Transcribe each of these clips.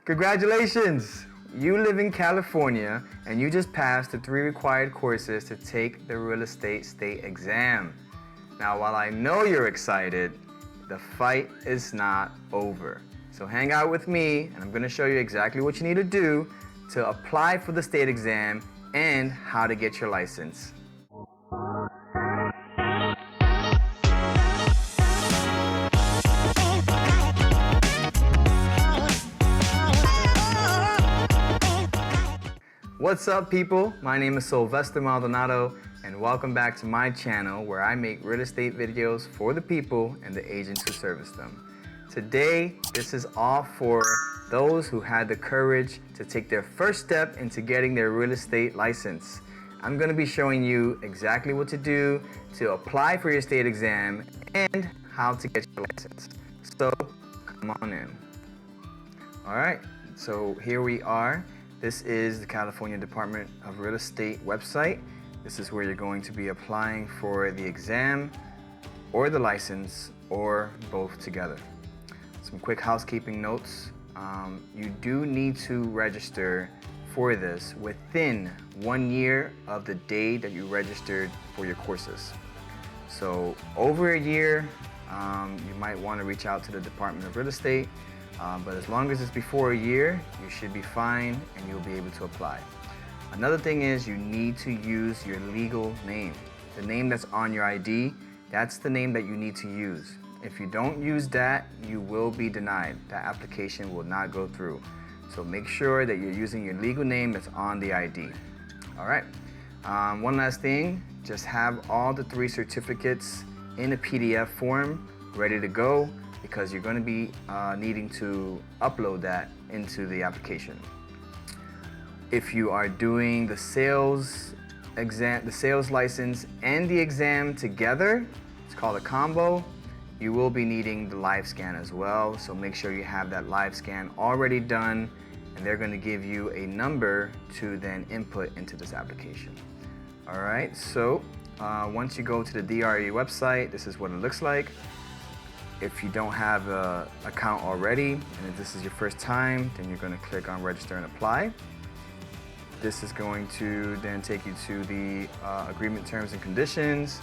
Congratulations! You live in California and you just passed the 3 required courses to take the real estate state exam. Now, while I know you're excited, the fight is not over. So hang out with me and I'm going to show you exactly what you need to do to apply for the state exam and how to get your license. What's up, people? My name is Sylvestre Maldonado and welcome back to my channel where I make real estate videos for the people and the agents who service them. Today, this is all for those who had the courage to take their first step into getting their real estate license. I'm going to be showing you exactly what to do to apply for your state exam and how to get your license. So, come on in. All right, so here we are. This is the California Department of Real Estate website. This is where you're going to be applying for the exam or the license or both together. Some quick housekeeping notes. You do need to register for this within 1 year of the day that you registered for your courses. So over a year, you might want to reach out to the Department of Real Estate. But as long as it's before a year, you should be fine and you'll be able to apply. Another thing is you need to use your legal name. The name that's on your ID, that's the name that you need to use. If you don't use that, you will be denied. That application will not go through. So make sure that you're using your legal name that's on the ID. All right. One last thing, just have all the 3 certificates in a PDF form ready to go, because you're going to be needing to upload that into the application. If you are doing the sales exam, the sales license and the exam together, it's called a combo, you will be needing the live scan as well. So make sure you have that live scan already done, and they're going to give you a number to then input into this application. All right, so once you go to the DRE website, this is what it looks like. If you don't have an account already, and if this is your first time, then you're going to click on register and apply. This is going to then take you to the agreement terms and conditions.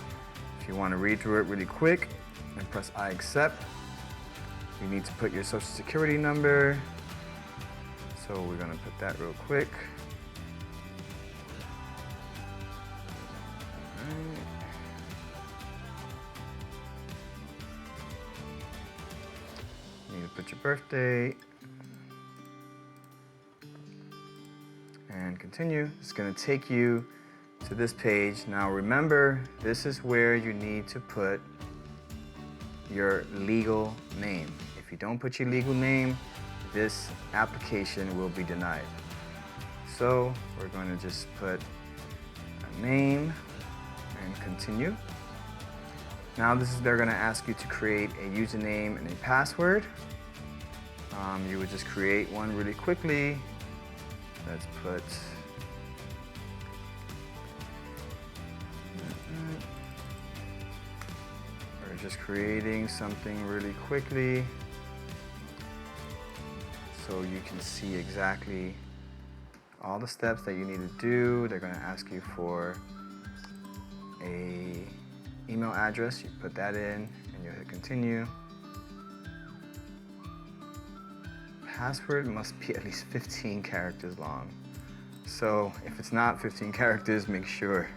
If you want to read through it really quick and press I accept, you need to put your social security number. So we're going to put that real quick. You need to put your birthday and continue. It's going to take you to this page. Now remember, this is where you need to put your legal name. If you don't put your legal name, this application will be denied. So we're going to just put a name and continue. Now they're going to ask you to create a username and a password. You would just create one really quickly. Let's put we're just creating something really quickly so you can see exactly all the steps that you need to do. They're going to ask you for a email address. You put that in and you hit continue. Password must be at least 15 characters long. So if it's not 15 characters, make sure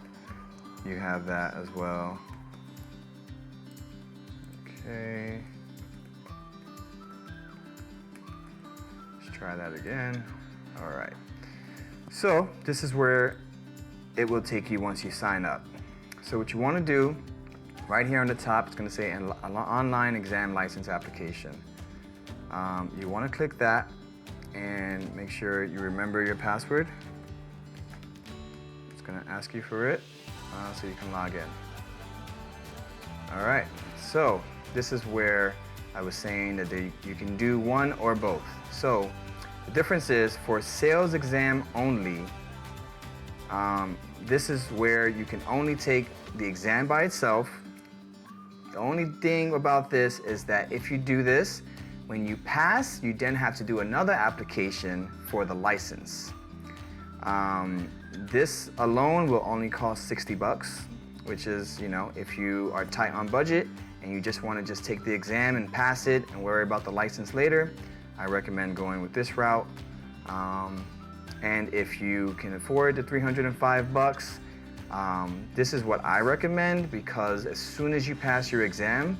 you have that as well. Okay. Let's try that again. All right. So this is where it will take you once you sign up. So what you want to do, right here on the top, it's going to say an online exam license application. You want to click that and make sure you remember your password. It's going to ask you for it so you can log in. All right, so this is where I was saying that you can do one or both. So the difference is for sales exam only, this is where you can only take the exam by itself. The only thing about this is that if you do this, When you pass, you then have to do another application for the license. This alone will only cost 60 bucks, which is, if you are tight on budget and you just want to just take the exam and pass it and worry about the license later, I recommend going with this route. And if you can afford the 305 bucks, this is what I recommend, because as soon as you pass your exam,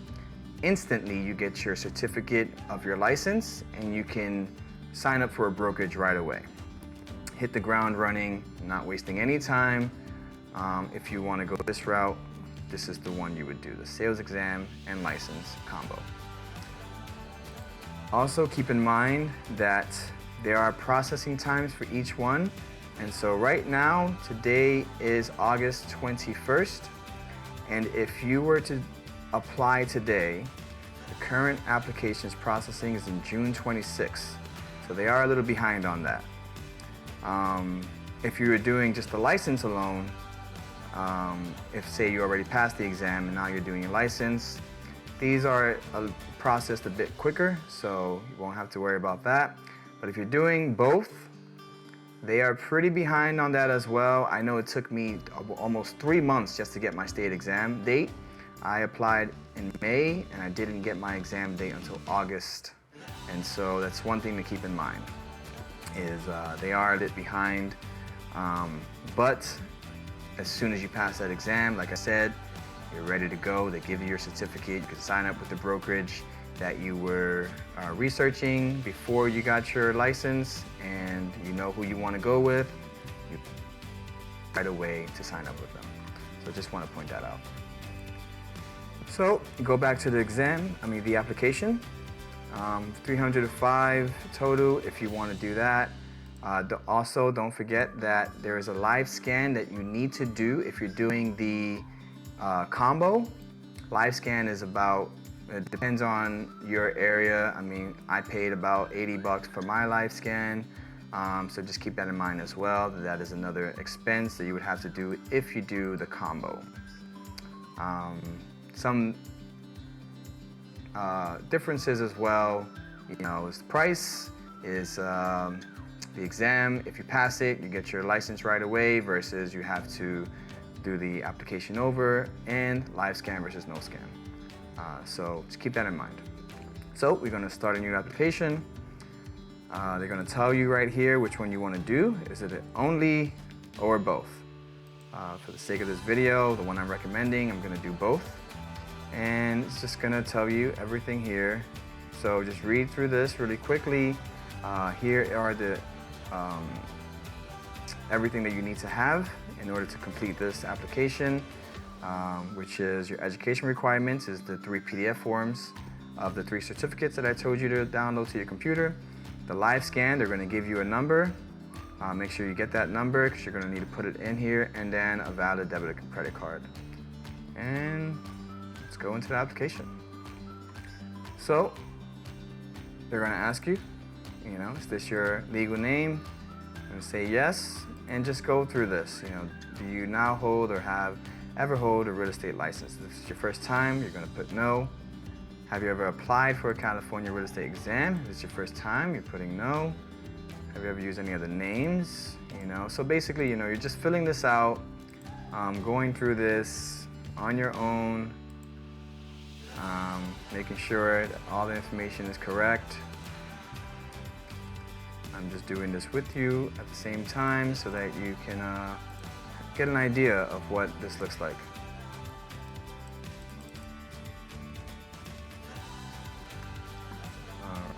instantly you get your certificate of your license and you can sign up for a brokerage right away. Hit the ground running, not wasting any time. If you want to go this route, this is the one you would do, the sales exam and license combo. Also keep in mind that there are processing times for each one. And so right now, today is August 21st. And if you were to apply today, the current applications processing is in June 26th. So they are a little behind on that. If you were doing just the license alone, if say you already passed the exam and now you're doing your license, these are processed a bit quicker, so you won't have to worry about that. But if you're doing both, they are pretty behind on that as well. I know it took me almost 3 months just to get my state exam date. I applied in May and I didn't get my exam date until August. And so that's one thing to keep in mind, is they are a bit behind. But as soon as you pass that exam, like I said, you're ready to go. They give you your certificate. You can sign up with the brokerage that you were researching before you got your license, and you know who you want to go with. You right away to sign up with them. So just want to point that out. So go back to the the application. 305 total if you want to do that. Also, don't forget that there is a live scan that you need to do if you're doing the combo. Live scan is about, it depends on your area. I paid about 80 bucks for my live scan. So just keep that in mind as well. That is another expense that you would have to do if you do the combo. Some differences as well, is the price, is the exam. If you pass it, you get your license right away versus you have to do the application over, and live scan versus no scan. So just keep that in mind. So we're going to start a new application. They're going to tell you right here which one you want to do. Is it only or both? For the sake of this video, the one I'm recommending, I'm going to do both. And it's just going to tell you everything here. So just read through this really quickly. Here are the everything that you need to have in order to complete this application, which is your education requirements, is the 3 PDF forms of the 3 certificates that I told you to download to your computer. The live scan, they're going to give you a number. Make sure you get that number because you're going to need to put it in here, and then a valid debit or credit card. And let's go into the application. So they're going to ask you, is this your legal name? I'm going to say yes, and just go through this. Do you now hold or have ever hold a real estate license? If this is your first time, you're going to put no. Have you ever applied for a California real estate exam? If it's your first time, you're putting no. Have you ever used any other names? So basically, you're just filling this out, going through this on your own, making sure that all the information is correct. I'm just doing this with you at the same time so that you can get an idea of what this looks like.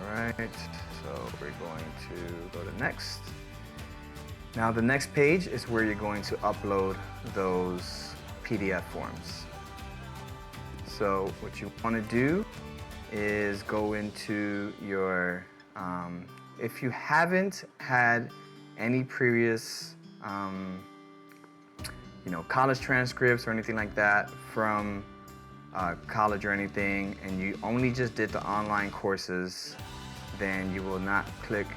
Alright, so we're going to go to next. Now the next page is where you're going to upload those PDF forms. So what you want to do is go into your, if you haven't had any previous college transcripts or anything like that from college or anything, and you only just did the online courses, then you will not click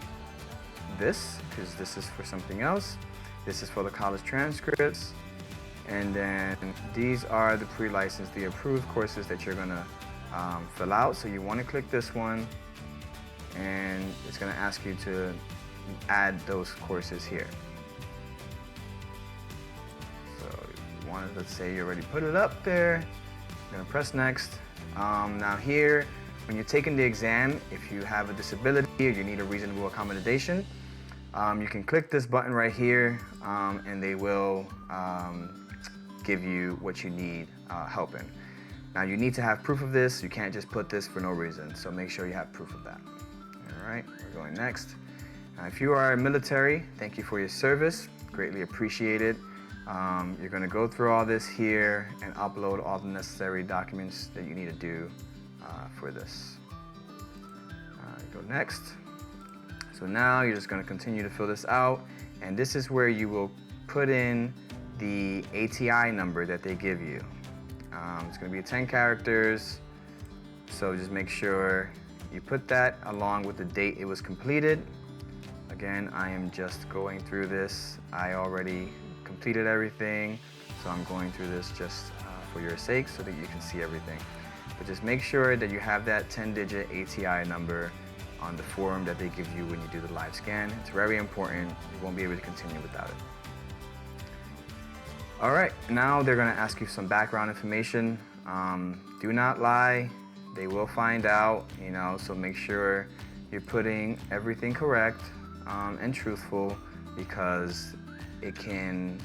this, because this is for something else. This is for the college transcripts. And then these are the pre-licensed, the approved courses that you're gonna fill out. So you wanna click this one, and it's going to ask you to add those courses here. So let's say you already put it up there. You're going to press next. Now here, when you're taking the exam, if you have a disability or you need a reasonable accommodation, you can click this button right here, and they will give you what you need help in. Now you need to have proof of this. You can't just put this for no reason, so make sure you have proof of that. All right, we're going next. Now, if you are military, thank you for your service. Greatly appreciated. You're going to go through all this here and upload all the necessary documents that you need to do for this. Go next. So now you're just going to continue to fill this out, and this is where you will put in the ATI number that they give you. It's going to be 10 characters, so just make sure you put that along with the date it was completed. Again, I am just going through this. I already completed everything, so I'm going through this just for your sake so that you can see everything. But just make sure that you have that 10-digit ATI number on the form that they give you when you do the live scan. It's very important. You won't be able to continue without it. All right, now they're gonna ask you some background information. Do not lie. They will find out, so make sure you're putting everything correct and truthful, because it can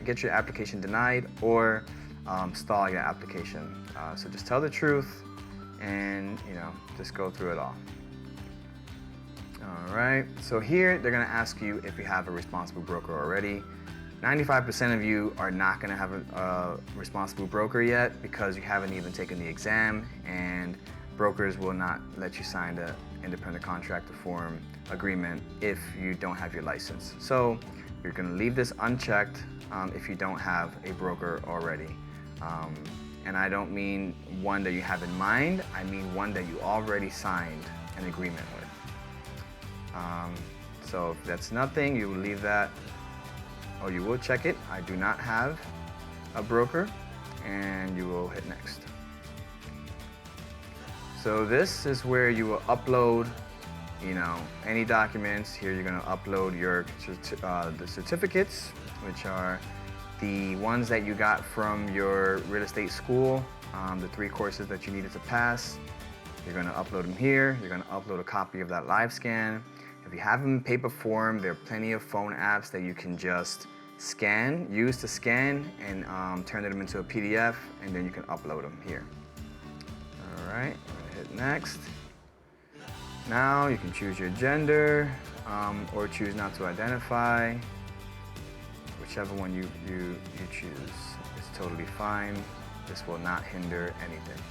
get your application denied or stall your application. So just tell the truth and just go through it all. All right, so here they're gonna ask you if you have a responsible broker already. 95% of you are not gonna have a responsible broker yet because you haven't even taken the exam, and brokers will not let you sign the independent contractor form agreement if you don't have your license. So you're gonna leave this unchecked if you don't have a broker already. And I don't mean one that you have in mind, I mean one that you already signed an agreement with. So if that's nothing, you will leave that, or you will check it. I do not have a broker, and you will hit next. So this is where you will upload, any documents. Here you're gonna upload your the certificates, which are the ones that you got from your real estate school, the 3 courses that you needed to pass. You're gonna upload them here. You're gonna upload a copy of that live scan. If you have them in paper form, there are plenty of phone apps that you can just use to scan and turn them into a PDF, and then you can upload them here. All right, I'm gonna hit next. Now you can choose your gender or choose not to identify. Whichever one you choose is totally fine. This will not hinder anything.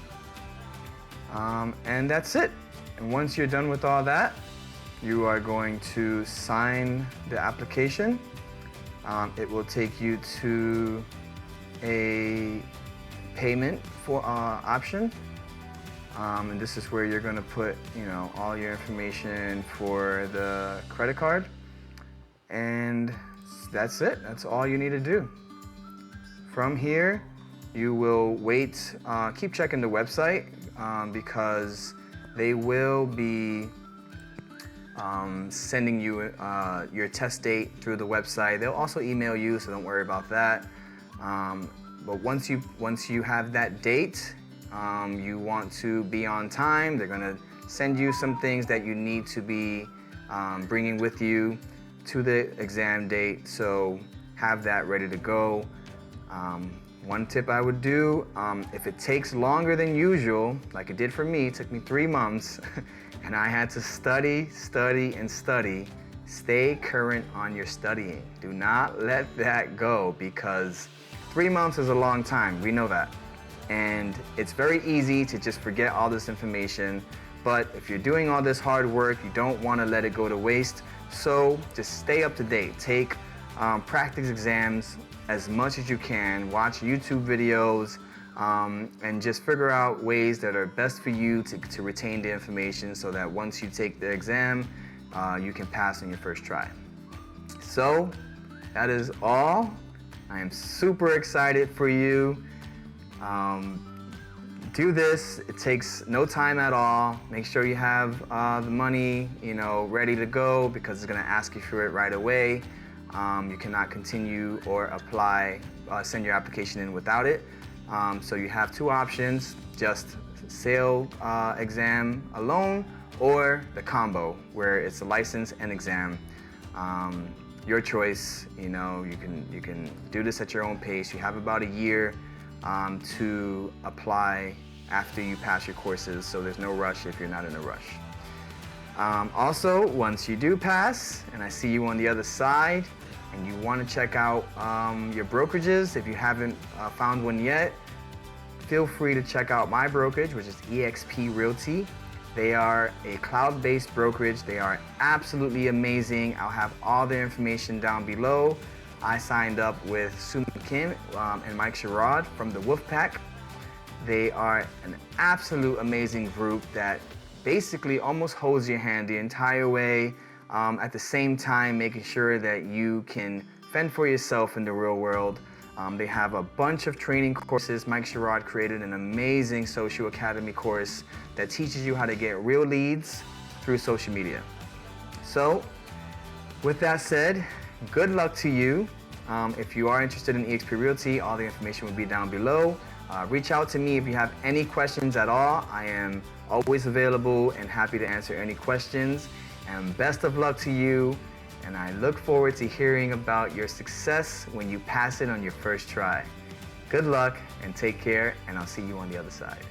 And that's it. And once you're done with all that, you are going to sign the application. It will take you to a payment option. And this is where you're going to put, all your information for the credit card. And that's it. That's all you need to do. From here, you will wait. Keep checking the website because they will be sending you your test date through the website. They'll also email you, so don't worry about that. But once you have that date, you want to be on time. They're gonna send you some things that you need to be bringing with you to the exam date, so have that ready to go. One tip I would do, if it takes longer than usual, like it did for me, it took me 3 months, and I had to study, and study, stay current on your studying. Do not let that go, because 3 months is a long time, we know that. And it's very easy to just forget all this information, but if you're doing all this hard work, you don't want to let it go to waste, so just stay up to date. Take practice exams as much as you can, watch YouTube videos, and just figure out ways that are best for you to retain the information, so that once you take the exam, you can pass on your first try. So that is all. I am super excited for you. do this. It takes no time at all. Make sure you have the money, ready to go, because it's going to ask you for it right away. You cannot continue or apply, send your application in without it. So you have two options: just sale exam alone, or the combo, where it's a license and exam. Your choice. You can do this at your own pace. You have about a year to apply after you pass your courses, so there's no rush if you're not in a rush. Also, once you do pass, and I see you on the other side, and you want to check out your brokerages, if you haven't found one yet, feel free to check out my brokerage, which is eXp Realty. They are a cloud-based brokerage. They are absolutely amazing. I'll have all the information down below. I signed up with Sue Kim and Mike Sherrod from the Wolfpack. They are an absolute amazing group that basically almost holds your hand the entire way, at the same time making sure that you can fend for yourself in the real world. They have a bunch of training courses. Mike Sherrod created an amazing social academy course that teaches you how to get real leads through social media. So, with that said, good luck to you. If you are interested in eXp Realty, all the information will be down below. Reach out to me if you have any questions at all. I am always available and happy to answer any questions. And best of luck to you. And I look forward to hearing about your success when you pass it on your first try. Good luck and take care, and I'll see you on the other side.